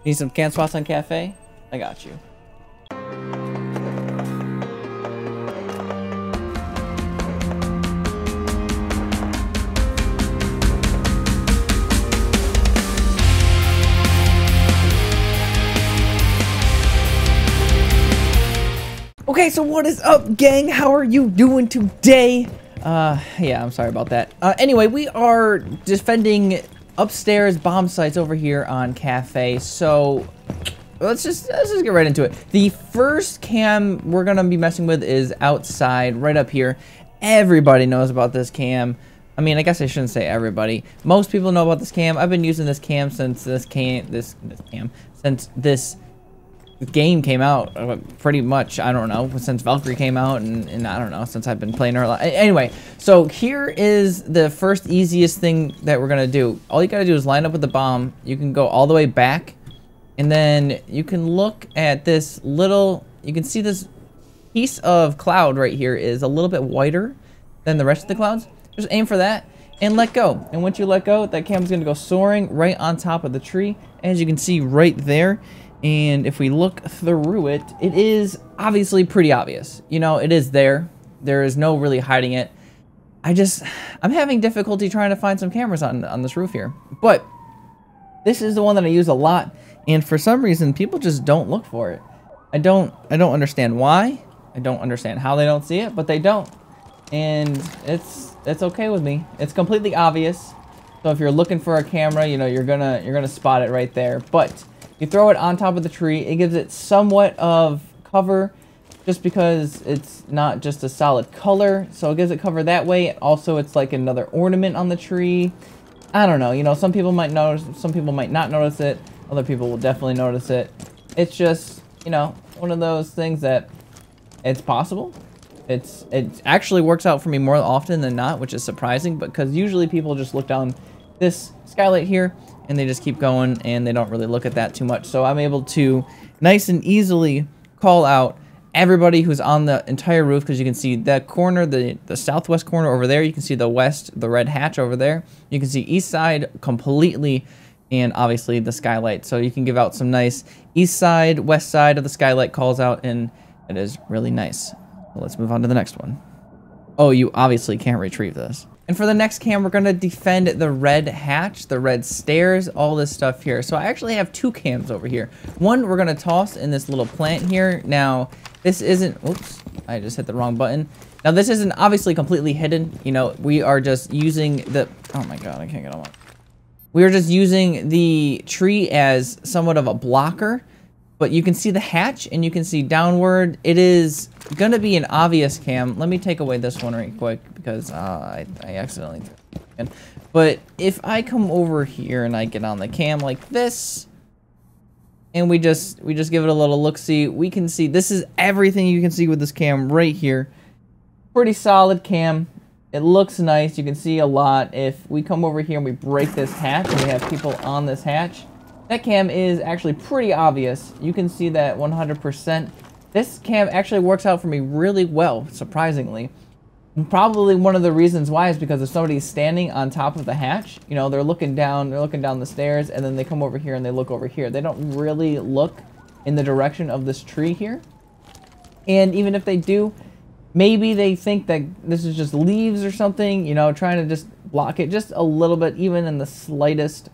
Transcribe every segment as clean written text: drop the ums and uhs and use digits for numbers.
Need some cam spots on Cafe? I got you. Okay, so what is up, gang? How are you doing today? Yeah, I'm sorry about that. Anyway, we are defending upstairs bomb sites over here on Cafe. So let's just get right into it. The first cam we're gonna be messing with is outside, right up here. Everybody knows about this cam. I mean, I guess I shouldn't say everybody. Most people know about this cam. I've been using this cam since this game came out, pretty much. I don't know, since Valkyrie came out, and I don't know, since I've been playing her a lot. Anyway, so here is the first easiest thing that we're gonna do. All you gotta do is line up with the bomb. You can go all the way back, and then you can look at this little, you can see this piece of cloud right here is a little bit whiter than the rest of the clouds. Just aim for that and let go. And once you let go, that cam's gonna go soaring right on top of the tree, as you can see right there. And if we look through it, it is obviously pretty obvious. You know, it is there. There is no really hiding it. I'm having difficulty trying to find some cameras on this roof here. But this is the one that I use a lot. And for some reason, people just don't look for it. I don't understand why. I don't understand how they don't see it, but they don't. And it's okay with me. It's completely obvious. So if you're looking for a camera, you know, you're gonna spot it right there. But you throw it on top of the tree, it gives it somewhat of cover, just because it's not just a solid color, so it gives it cover that way. Also, it's like another ornament on the tree. I don't know, you know, some people might notice, some people might not notice it, other people will definitely notice it. It's just, you know, one of those things that it's possible. It actually works out for me more often than not, which is surprising, because usually people just look down this skylight here and they just keep going and they don't really look at that too much. So I'm able to nice and easily call out everybody who's on the entire roof, because you can see that corner, the southwest corner over there. You can see the west, the red hatch over there. You can see east side completely, and obviously the skylight. So you can give out some nice east side, west side of the skylight calls out, and it is really nice. So let's move on to the next one. Oh, you obviously can't retrieve this. And for the next cam, we're gonna defend the red hatch, the red stairs, all this stuff here. So I actually have two cams over here. One we're gonna toss in this little plant here. Now, this isn't, oops, I just hit the wrong button. Now this isn't obviously completely hidden. You know, we are just using the, oh my God, I can't get on one. We are just using the tree as somewhat of a blocker. But you can see the hatch and you can see downward. It is gonna be an obvious cam. Let me take away this one right quick, because I accidentally threw it in. But if I come over here and I get on the cam like this, and we just give it a little look-see, we can see this is everything you can see with this cam right here. Pretty solid cam. It looks nice. You can see a lot. If we come over here and we break this hatch and we have people on this hatch, that cam is actually pretty obvious. You can see that 100%. This cam actually works out for me really well, surprisingly. And probably one of the reasons why is because if somebody's standing on top of the hatch, you know, they're looking down the stairs, and then they come over here and they look over here. They don't really look in the direction of this tree here. And even if they do, maybe they think that this is just leaves or something, you know, trying to just block it just a little bit, even in the slightest.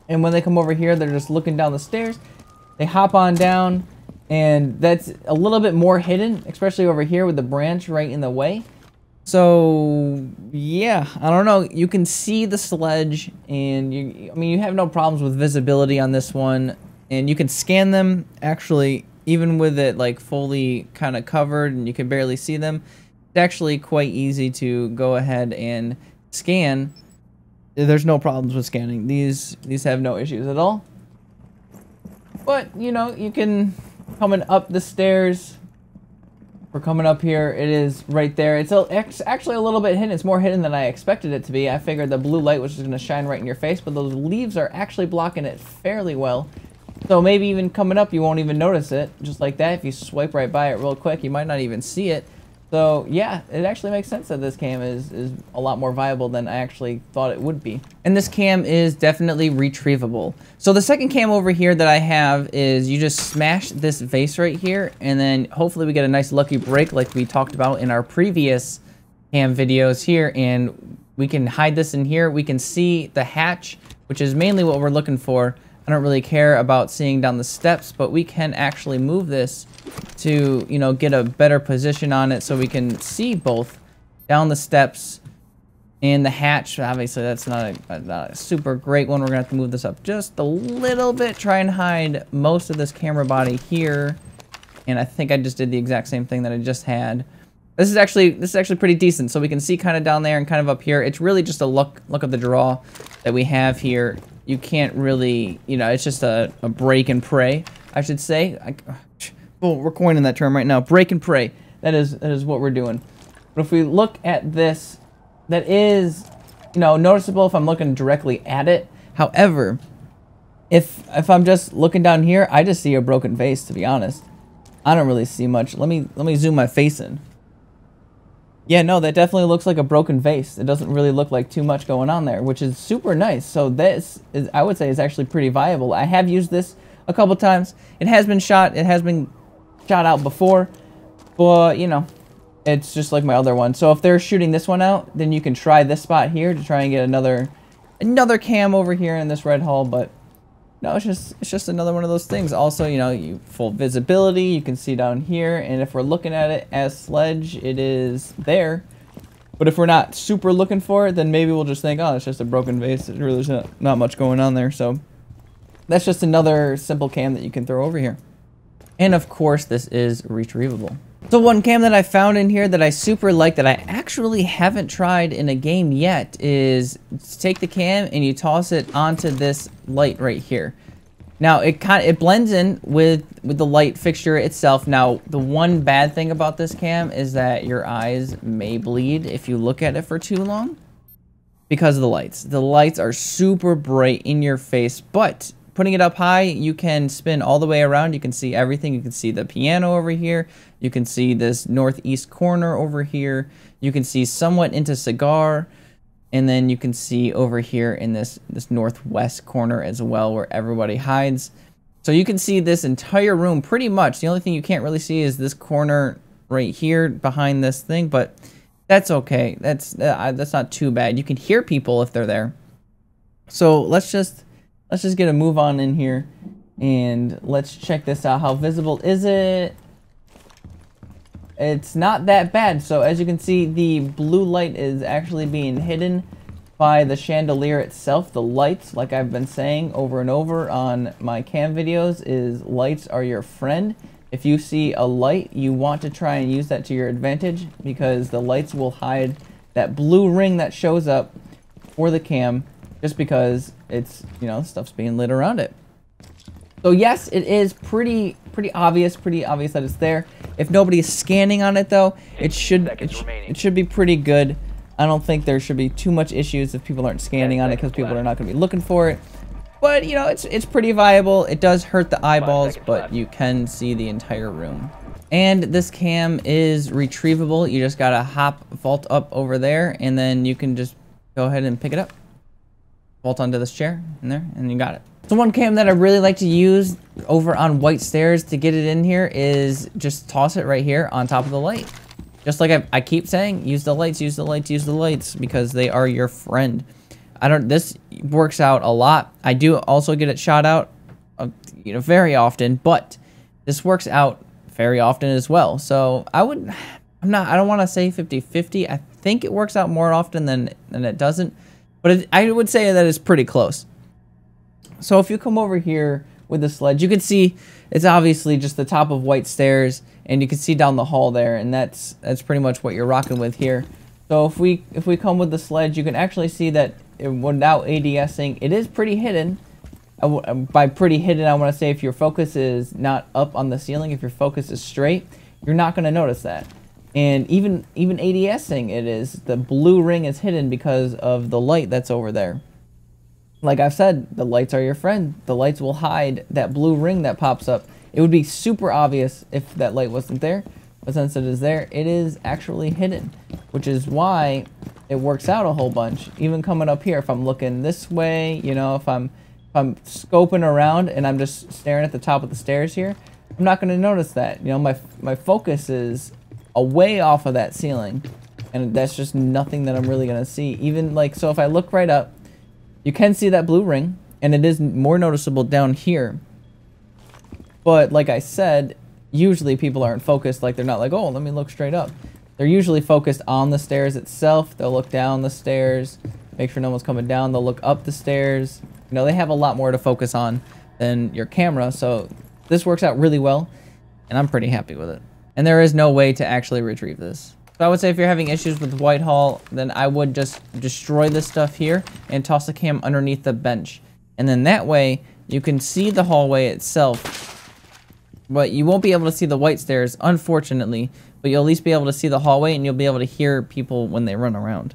And when they come over here, they're just looking down the stairs. They hop on down, and that's a little bit more hidden, especially over here with the branch right in the way. So, yeah, I don't know. You can see the sledge, and you have no problems with visibility on this one. And you can scan them, actually, even with it like fully kind of covered and you can barely see them. It's actually quite easy to go ahead and scan. There's no problems with scanning. These have no issues at all. But, you know, you can, coming up the stairs, we're coming up here, it is right there. It's actually a little bit hidden. It's more hidden than I expected it to be. I figured the blue light was just going to shine right in your face, but those leaves are actually blocking it fairly well. So maybe even coming up, you won't even notice it. Just like that, if you swipe right by it real quick, you might not even see it. So yeah, it actually makes sense that this cam is a lot more viable than I actually thought it would be. And this cam is definitely retrievable. So the second cam over here that I have is you just smash this vase right here, and then hopefully we get a nice lucky break like we talked about in our previous cam videos here, and we can hide this in here. We can see the hatch, which is mainly what we're looking for. I don't really care about seeing down the steps, but we can actually move this to, you know, get a better position on it so we can see both down the steps and the hatch. Obviously, that's not a super great one. We're going to have to move this up just a little bit, try and hide most of this camera body here. And I think I just did the exact same thing that I just had. This is actually pretty decent, so we can see kind of down there and kind of up here. It's really just a look of the draw that we have here. You can't really, you know, it's just a break and pray, I should say. Well, we're coining that term right now. Break and pray. That is what we're doing. But if we look at this, that is, you know, noticeable if I'm looking directly at it. However, if I'm just looking down here, I just see a broken vase, to be honest. I don't really see much. Let me zoom my face in. Yeah, no, that definitely looks like a broken vase. It doesn't really look like too much going on there, which is super nice. So this is, I would say, is actually pretty viable. I have used this a couple times. It has been shot. It has been shot out before, but you know, it's just like my other one. So if they're shooting this one out, then you can try this spot here to try and get another cam over here in this red hall. But no, it's just another one of those things. Also, you know, you full visibility, you can see down here, and if we're looking at it as sledge, it is there. But if we're not super looking for it, then maybe we'll just think, oh, it's just a broken vase. There's really not much going on there. So that's just another simple cam that you can throw over here. And of course, this is retrievable. So one cam that I found in here that I super like that I actually haven't tried in a game yet is take the cam and you toss it onto this light right here. Now it blends in with the light fixture itself. Now the one bad thing about this cam is that your eyes may bleed if you look at it for too long because of the lights. The lights are super bright in your face, but putting it up high, you can spin all the way around. You can see everything. You can see the piano over here. You can see this northeast corner over here. You can see somewhat into cigar. And then you can see over here in this northwest corner as well where everybody hides. So you can see this entire room pretty much. The only thing you can't really see is this corner right here behind this thing. But that's okay. That's not too bad. You can hear people if they're there. So let's just get a move on in here and let's check this out. How visible is it? It's not that bad. So as you can see, the blue light is actually being hidden by the chandelier itself. The lights, like I've been saying over and over on my cam videos, is lights are your friend. If you see a light, you want to try and use that to your advantage because the lights will hide that blue ring that shows up for the cam just because it's, you know, stuff's being lit around it. So yes, it is pretty obvious that it's there. If nobody is scanning on it though, it should be pretty good. I don't think there should be too much issues if people aren't scanning on it because people are not going to be looking for it. But you know, it's pretty viable. It does hurt the eyeballs, but you can see the entire room. And this cam is retrievable. You just gotta vault up over there, and then you can just go ahead and pick it up. Vault onto this chair in there, and you got it. So one cam that I really like to use over on white stairs to get it in here is just toss it right here on top of the light. Just like I keep saying, use the lights, use the lights, use the lights, because they are your friend. This works out a lot. I do also get it shot out, you know, very often, but this works out very often as well. So I don't want to say 50-50. I think it works out more often than it doesn't. But I would say that it's pretty close. So if you come over here with the sledge, you can see it's obviously just the top of white stairs, and you can see down the hall there, and that's pretty much what you're rocking with here. So if we come with the sledge, you can actually see that without ADSing, it is pretty hidden. By pretty hidden, I want to say if your focus is not up on the ceiling, if your focus is straight, you're not going to notice that. And even ADSing, the blue ring is hidden because of the light that's over there. Like I've said, the lights are your friend. The lights will hide that blue ring that pops up. It would be super obvious if that light wasn't there. But since it is there, it is actually hidden, which is why it works out a whole bunch. Even coming up here, if I'm looking this way, you know, if I'm scoping around and I'm just staring at the top of the stairs here, I'm not going to notice that. You know, my focus is away off of that ceiling, and that's just nothing that I'm really going to see. Even like, so if I look right up, you can see that blue ring, and it is more noticeable down here. But like I said, usually people aren't focused. Like, they're not like, oh, let me look straight up. They're usually focused on the stairs itself. They'll look down the stairs, make sure no one's coming down. They'll look up the stairs. You know, they have a lot more to focus on than your camera. So this works out really well, and I'm pretty happy with it. And there is no way to actually retrieve this. So I would say if you're having issues with Whitehall, then I would just destroy this stuff here and toss the cam underneath the bench. And then that way you can see the hallway itself, but you won't be able to see the white stairs, unfortunately. But you'll at least be able to see the hallway, and you'll be able to hear people when they run around.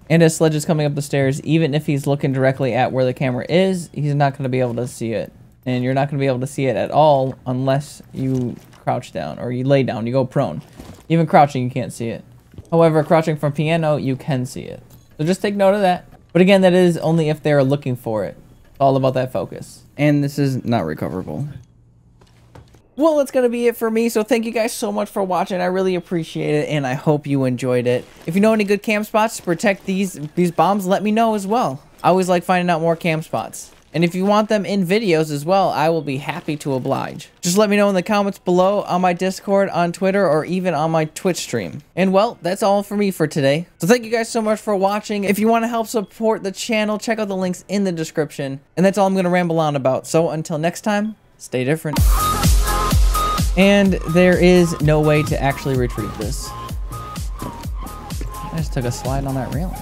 And as Sledge is coming up the stairs, even if he's looking directly at where the camera is, he's not going to be able to see it. And you're not going to be able to see it at all unless you crouch down or you lay down, you go prone. Even crouching, you can't see it. However, crouching from piano, you can see it. So just take note of that. But again, that is only if they're looking for it. It's all about that focus. And this is not recoverable. Well, that's going to be it for me. So thank you guys so much for watching. I really appreciate it, and I hope you enjoyed it. If you know any good cam spots to protect these bombs, let me know as well. I always like finding out more cam spots. And if you want them in videos as well, I will be happy to oblige. Just let me know in the comments below, on my Discord, on Twitter, or even on my Twitch stream. And well, that's all for me for today. So thank you guys so much for watching. If you want to help support the channel, check out the links in the description. And that's all I'm going to ramble on about. So until next time, stay different. And there is no way to actually retrieve this. I just took a slide on that railing.